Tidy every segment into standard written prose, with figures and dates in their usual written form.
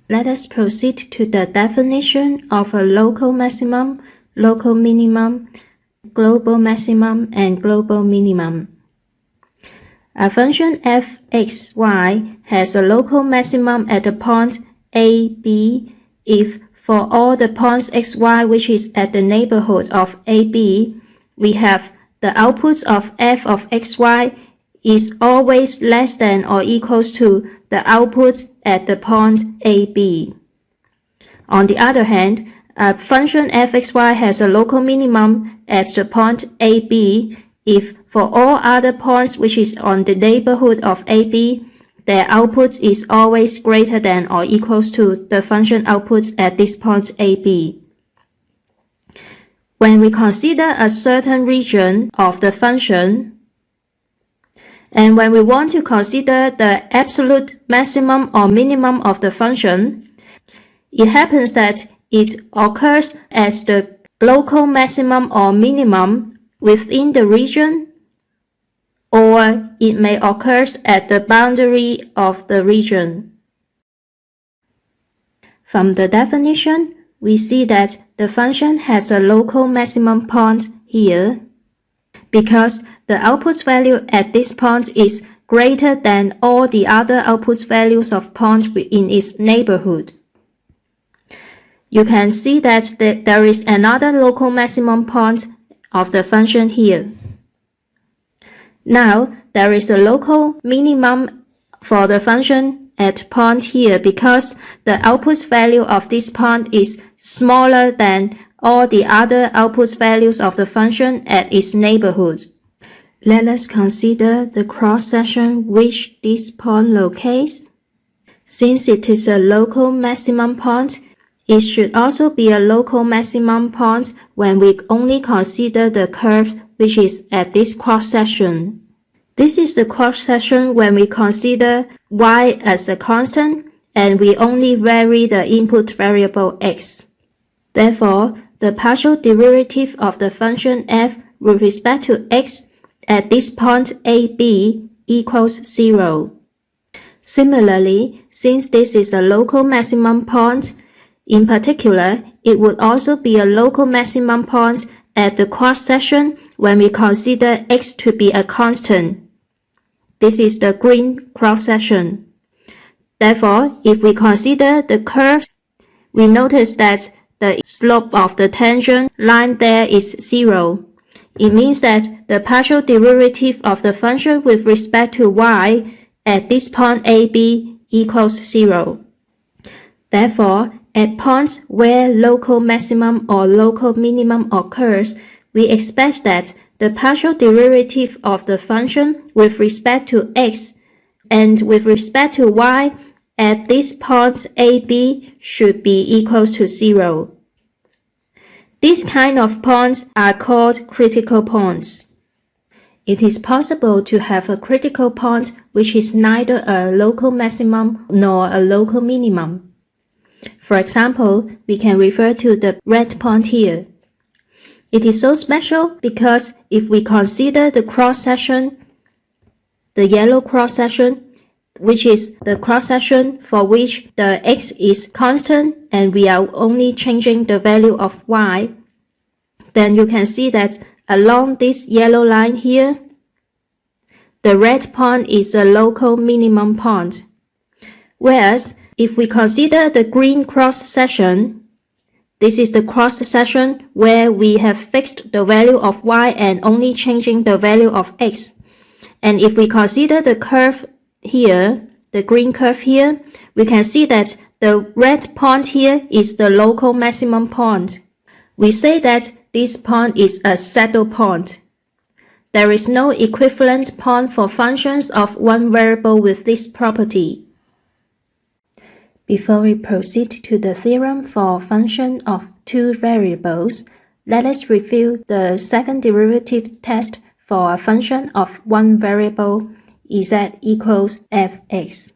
Let us proceed to the definition of a local maximum, local minimum, global maximum, and global minimum. A function f(x,y) has a local maximum at the point a, b if for all the points x, y which is at the neighborhood of a, b, we have the outputs of f of x, y is always less than or equals to the output at the point a, b. On the other hand, a function f(x,y) has a local minimum at the point a, b if for all other points which is on the neighborhood of AB, their output is always greater than or equals to the function output at this point AB. When we consider a certain region of the function, and when we want to consider the absolute maximum or minimum of the function, it happens that it occurs as the local maximum or minimum within the region, or it may occur at the boundary of the region. From the definition, we see that the function has a local maximum point here because the output value at this point is greater than all the other output values of points in its neighborhood. You can see that there is another local maximum point of the function here. Now, there is a local minimum for the function at point here because the output value of this point is smaller than all the other output values of the function at its neighborhood. Let us consider the cross-section which this point locates. Since it is a local maximum point, it should also be a local maximum point when we only consider the curve which is at this cross-section. This is the cross-section when we consider y as a constant and we only vary the input variable x. Therefore, the partial derivative of the function f with respect to x at this point AB equals 0. Similarly, since this is a local maximum point, in particular, it would also be a local maximum point at the cross-section when we consider x to be a constant. This is the green cross-section. Therefore, if we consider the curve, we notice that the slope of the tangent line there is 0. It means that the partial derivative of the function with respect to y at this point AB equals 0. Therefore, at points where local maximum or local minimum occurs, we expect that the partial derivative of the function with respect to x and with respect to y at this point AB should be equal to 0. These kind of points are called critical points. It is possible to have a critical point which is neither a local maximum nor a local minimum. For example, we can refer to the red point here. It is so special because if we consider the cross-section, the yellow cross-section, which is the cross-section for which the x is constant and we are only changing the value of y, then you can see that along this yellow line here, the red point is a local minimum point. Whereas, if we consider the green cross-section, this is the cross-section where we have fixed the value of y and only changing the value of x. And if we consider the curve here, the green curve here, we can see that the red point here is the local maximum point. We say that this point is a saddle point. There is no equivalent point for functions of one variable with this property. Before we proceed to the theorem for function of two variables, let us review the second derivative test for a function of one variable z equals fx.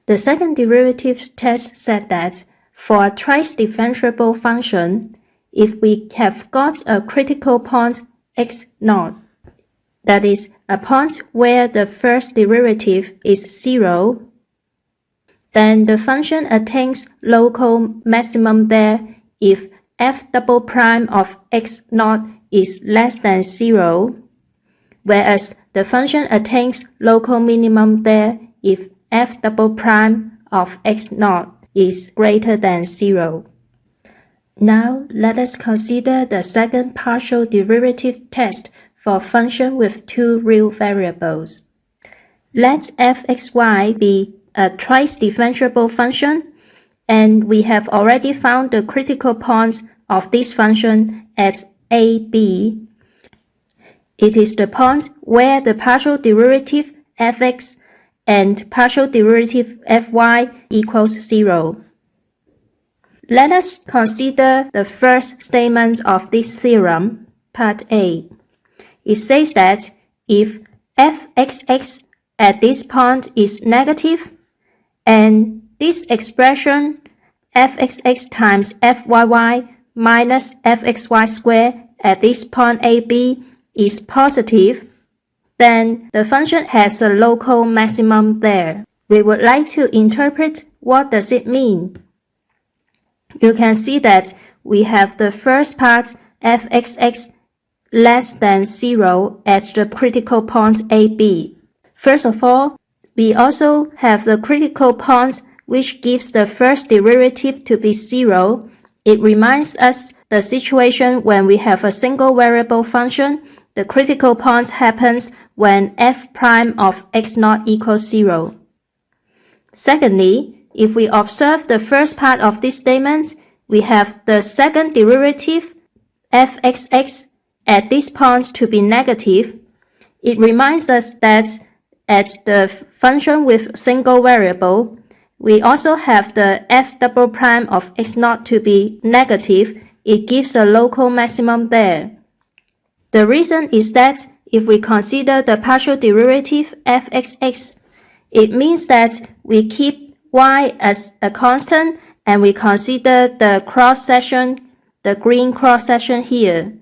The second derivative test said that for a twice differentiable function, if we have got a critical point x0, that is, a point where the first derivative is 0, then the function attains local maximum there if f double prime of x naught is less than 0, whereas the function attains local minimum there if f double prime of x naught is greater than 0. Now let us consider the second partial derivative test for function with two real variables. Let fxy be a twice differentiable function, and we have already found the critical point of this function at a, b. It is the point where the partial derivative fx and partial derivative fy equals 0. Let us consider the first statement of this theorem, part A. It says that if fxx at this point is negative, and this expression fxx times fyy minus fxy squared at this point AB is positive, then the function has a local maximum there. We would like to interpret what does it mean. You can see that we have the first part fxx less than 0 at the critical point AB. First of all, we also have the critical point which gives the first derivative to be 0. It reminds us the situation when we have a single variable function. The critical point happens when f prime of x naught equals 0. Secondly, if we observe the first part of this statement, we have the second derivative fxx at this point to be negative. It reminds us that at the function with single variable, we also have the f double prime of x naught to be negative. It gives a local maximum there. The reason is that if we consider the partial derivative fxx, it means that we keep y as a constant and we consider the cross-section, the green cross-section here.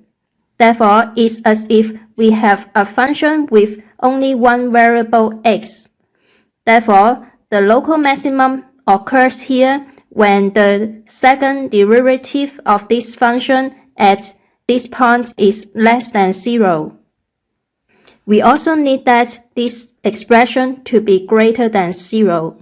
Therefore, it's as if we have a function with only one variable x. Therefore, the local maximum occurs here when the second derivative of this function at this point is less than 0. We also need that this expression to be greater than 0.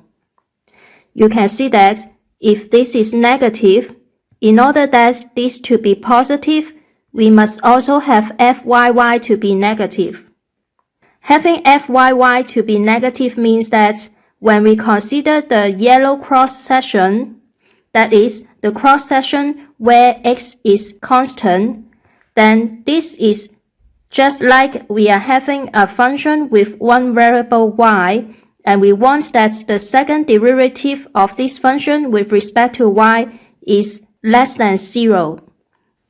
You can see that if this is negative, in order that this to be positive, we must also have fyy to be negative. Having fyy to be negative means that when we consider the yellow cross-section, that is, the cross-section where x is constant, then this is just like we are having a function with one variable y, and we want that the second derivative of this function with respect to y is less than 0.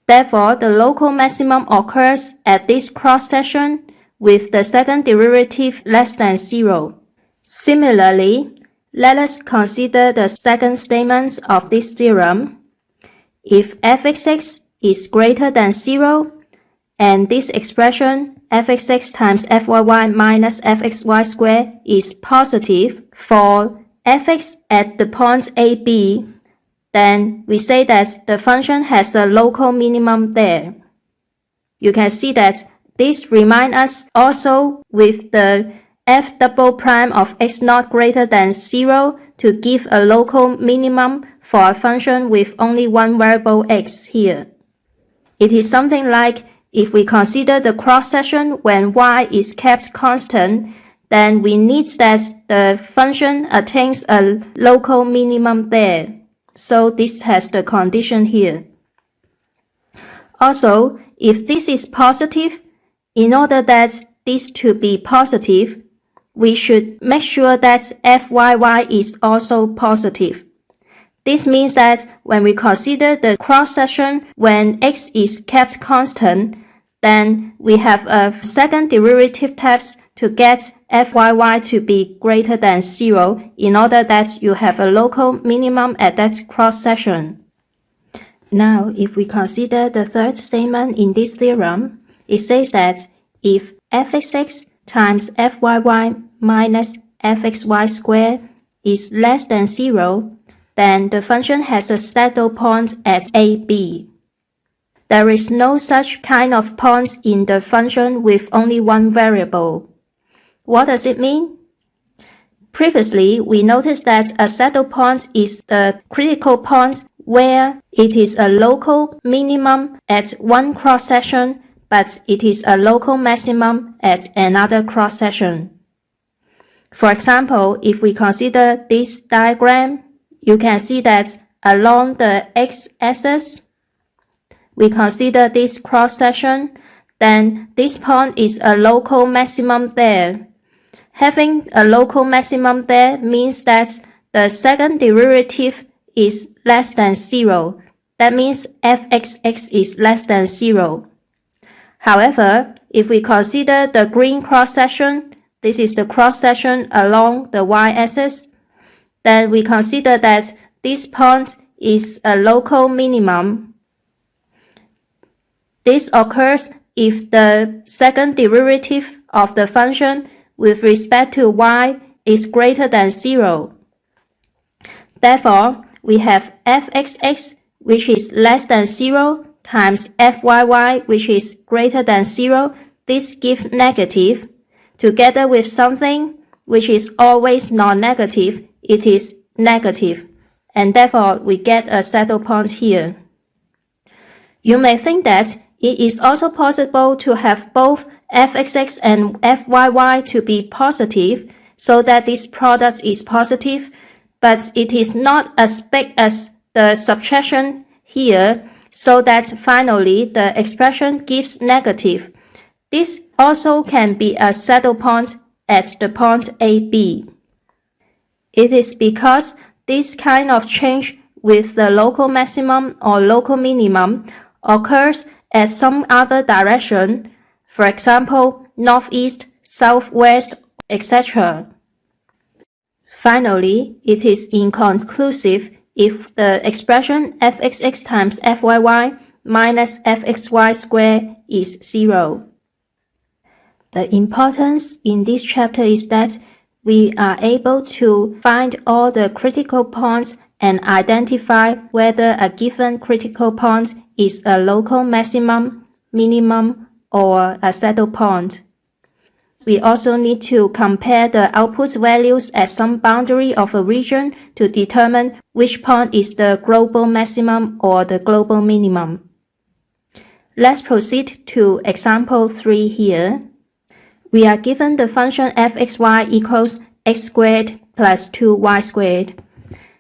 Therefore, the local maximum occurs at this cross-section with the second derivative less than 0. Similarly, let us consider the second statement of this theorem. If fxx is greater than 0, and this expression fxx times fyy minus fxy squared is positive for fx at the point AB, then we say that the function has a local minimum there. You can see that this reminds us also with the f double prime of x naught greater than 0 to give a local minimum for a function with only one variable x here. It is something like if we consider the cross-section when y is kept constant, then we need that the function attains a local minimum there. So this has the condition here. Also, if this is positive, in order that this to be positive, we should make sure that fyy is also positive. This means that when we consider the cross-section when x is kept constant, then we have a second derivative test to get fyy to be greater than 0 in order that you have a local minimum at that cross-section. Now, if we consider the third statement in this theorem, it says that if fxx times fyy minus fxy squared is less than 0, then the function has a saddle point at a, b. There is no such kind of point in the function with only one variable. What does it mean? Previously, we noticed that a saddle point is the critical point where it is a local minimum at one cross-section, but it is a local maximum at another cross-section. For example, if we consider this diagram, you can see that along the x-axis, we consider this cross-section, then this point is a local maximum there. Having a local maximum there means that the second derivative is less than 0. That means f(x(x) is less than 0. However, if we consider the green cross-section, this is the cross-section along the y-axis, then we consider that this point is a local minimum. This occurs if the second derivative of the function with respect to y is greater than 0. Therefore, we have f(x(x), which is less than 0, times fyy, which is greater than 0. This gives negative. Together with something which is always non-negative, it is negative. And therefore, we get a saddle point here. You may think that it is also possible to have both f(x(x) and fyy to be positive, so that this product is positive, but it is not as big as the subtraction here, so that finally the expression gives negative. This also can be a saddle point at the point AB. It is because this kind of change with the local maximum or local minimum occurs at some other direction, for example, northeast, southwest, etc. Finally, it is inconclusive if the expression f(x(x) times fyy minus fxy squared is 0. The importance in this chapter is that we are able to find all the critical points and identify whether a given critical point is a local maximum, minimum, or a saddle point. We also need to compare the output values at some boundary of a region to determine which point is the global maximum or the global minimum. Let's proceed to example 3 here. We are given the function fxy equals x squared plus 2y squared.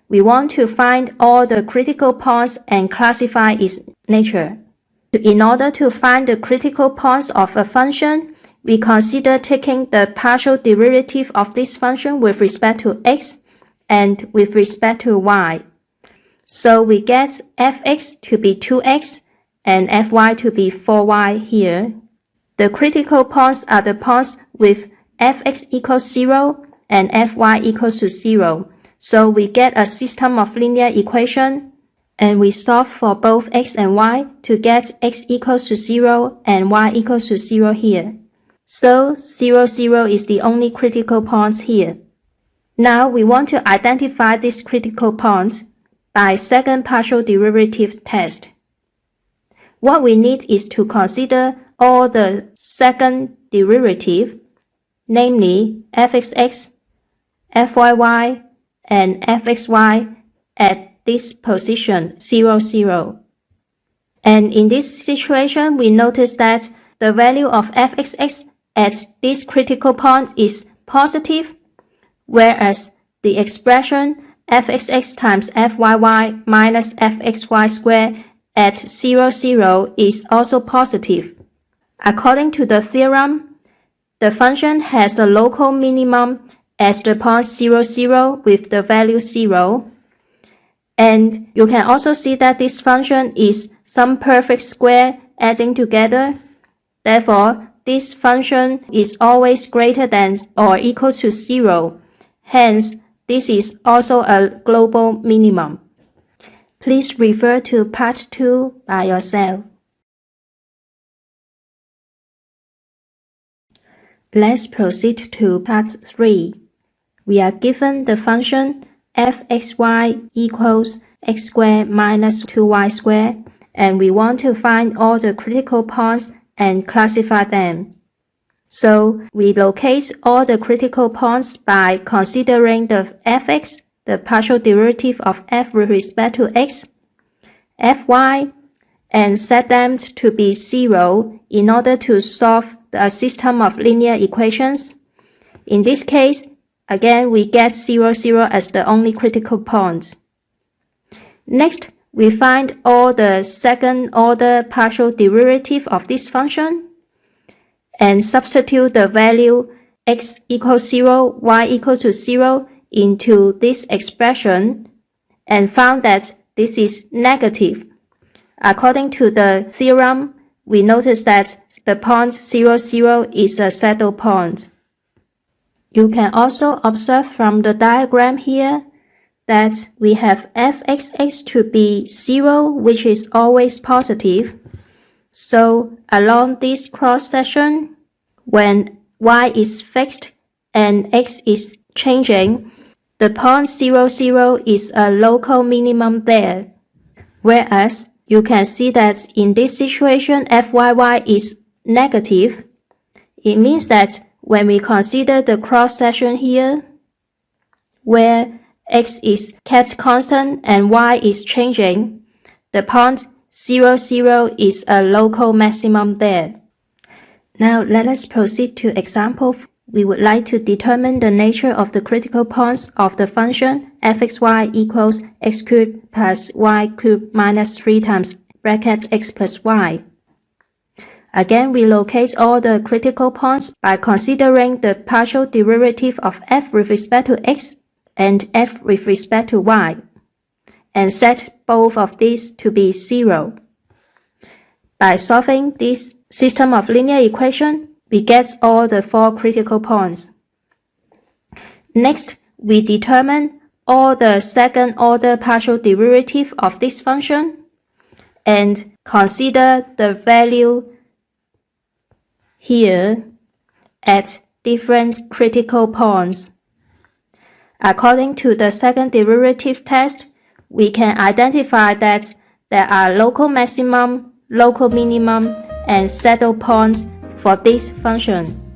We want to find all the critical points and classify its nature. In order to find the critical points of a function, we consider taking the partial derivative of this function with respect to x and with respect to y. So we get fx to be 2x and fy to be 4y here. The critical points are the points with fx equals 0 and fy equals to 0. So we get a system of linear equation, and we solve for both x and y to get x equals to 0 and y equals to 0 here. So 0, 0 is the only critical point here. Now we want to identify this critical point by second partial derivative test. What we need is to consider all the second derivative, namely fxx, fyy, and fxy at this position 0, 0. And in this situation, we notice that the value of fxx at this critical point is positive, whereas the expression fxx times fyy minus fxy squared at 0, 0 is also positive. According to the theorem, the function has a local minimum at the point 0, 0 with the value 0. And you can also see that this function is some perfect square adding together. Therefore, this function is always greater than or equal to 0. Hence, this is also a global minimum. Please refer to part 2 by yourself. Let's proceed to part 3. we are given the function fxy equals x squared minus 2y squared, and we want to find all the critical points and classify them. So we locate all the critical points by considering the fx, the partial derivative of f with respect to x, fy, and set them to be 0 in order to solve a system of linear equations. In this case, again, we get 0, 0 as the only critical point. Next, we find all the second-order partial derivative of this function and substitute the value x equals 0, y equals to 0 into this expression and found that this is negative. According to the theorem, we notice that the point 0, 0 is a saddle point. You can also observe from the diagram here that we have fxx to be 0, which is always positive. So along this cross-section, when y is fixed and x is changing, the point 0, 0 is a local minimum there. Whereas you can see that in this situation, fyy is negative. It means that when we consider the cross-section here, where x is kept constant and y is changing, the point 0, 0 is a local maximum there. Now let us proceed to example. We would like to determine the nature of the critical points of the function fxy equals x cubed plus y cubed minus 3 times bracket x plus y. Again, we locate all the critical points by considering the partial derivative of f with respect to x and f with respect to y, and set both of these to be 0. By solving this system of linear equation, we get all the 4 critical points. Next, we determine all the second-order partial derivative of this function and consider the value here at different critical points. According to the second derivative test, we can identify that there are local maximum, local minimum, and saddle points for this function.